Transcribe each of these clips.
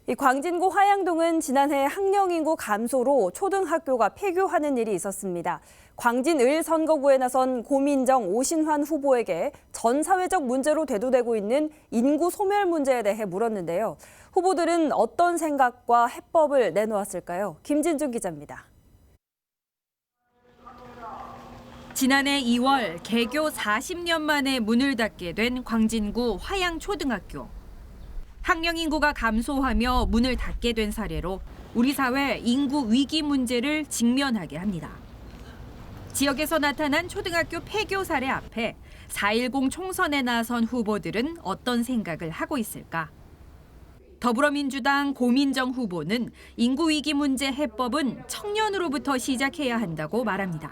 이 광진구 화양동은 지난해 학령 인구 감소로 초등학교가 폐교하는 일이 있었습니다. 광진을 선거구에 나선 고민정 오신환 후보에게 전 사회적 문제로 대두되고 있는 인구 소멸 문제에 대해 물었는데요. 후보들은 어떤 생각과 해법을 내놓았을까요? 김진중 기자입니다. 지난해 2월 개교 40년 만에 문을 닫게 된 광진구 화양초등학교. 학령 인구가 감소하며 문을 닫게 된 사례로 우리 사회 인구 위기 문제를 직면하게 합니다. 지역에서 나타난 초등학교 폐교 사례 앞에 4.10 총선에 나선 후보들은 어떤 생각을 하고 있을까? 더불어민주당 고민정 후보는 인구 위기 문제 해법은 청년으로부터 시작해야 한다고 말합니다.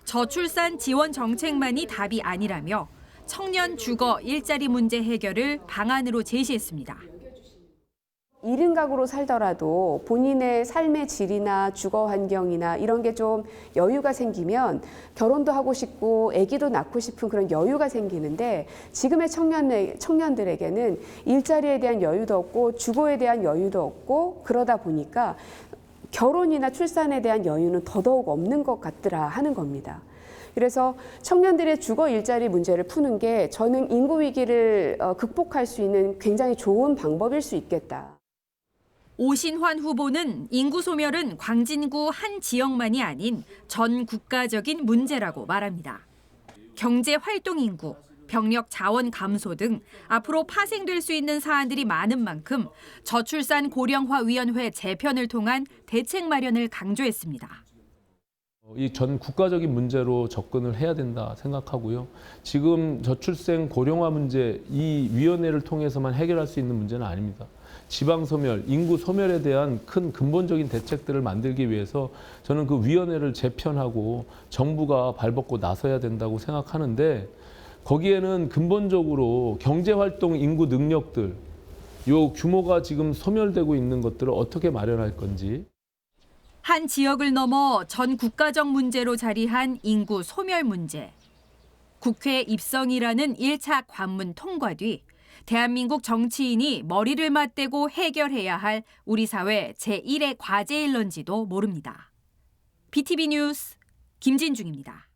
저출산 지원 정책만이 답이 아니라며 청년 주거 일자리 문제 해결을 방안으로 제시했습니다. 1인 가구로 살더라도 본인의 삶의 질이나 주거 환경이나 이런 게 좀 여유가 생기면 결혼도 하고 싶고 아기도 낳고 싶은 그런 여유가 생기는데 지금의 청년들에게는 일자리에 대한 여유도 없고 주거에 대한 여유도 없고 그러다 보니까 결혼이나 출산에 대한 여유는 더더욱 없는 것 같더라 하는 겁니다. 그래서 청년들의 주거 일자리 문제를 푸는 게 저는 인구 위기를 극복할 수 있는 굉장히 좋은 방법일 수 있겠다. 오신환 후보는 인구 소멸은 광진구 한 지역만이 아닌 전 국가적인 문제라고 말합니다. 경제 활동 인구, 병력 자원 감소 등 앞으로 파생될 수 있는 사안들이 많은 만큼 저출산 고령화 위원회 재편을 통한 대책 마련을 강조했습니다. 이 전 국가적인 문제로 접근을 해야 된다 생각하고요. 지금 저출생 고령화 문제 이 위원회를 통해서만 해결할 수 있는 문제는 아닙니다. 지방 소멸, 인구 소멸에 대한 큰 근본적인 대책들을 만들기 위해서 저는 그 위원회를 재편하고 정부가 발벗고 나서야 된다고 생각하는데 거기에는 근본적으로 경제활동 인구 능력들, 요 규모가 지금 소멸되고 있는 것들을 어떻게 마련할 건지. 한 지역을 넘어 전 국가적 문제로 자리한 인구 소멸 문제. 국회 입성이라는 1차 관문 통과 뒤 대한민국 정치인이 머리를 맞대고 해결해야 할 우리 사회 제1의 과제일런지도 모릅니다. BTV 뉴스 김진중입니다.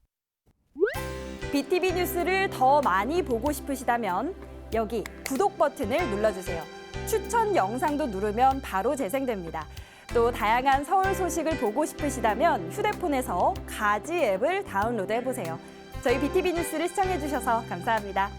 BTV 뉴스를 더 많이 보고 싶으시다면 여기 구독 버튼을 눌러주세요. 추천 영상도 누르면 바로 재생됩니다. 또 다양한 서울 소식을 보고 싶으시다면 휴대폰에서 가지 앱을 다운로드해보세요. 저희 BTV 뉴스를 시청해주셔서 감사합니다.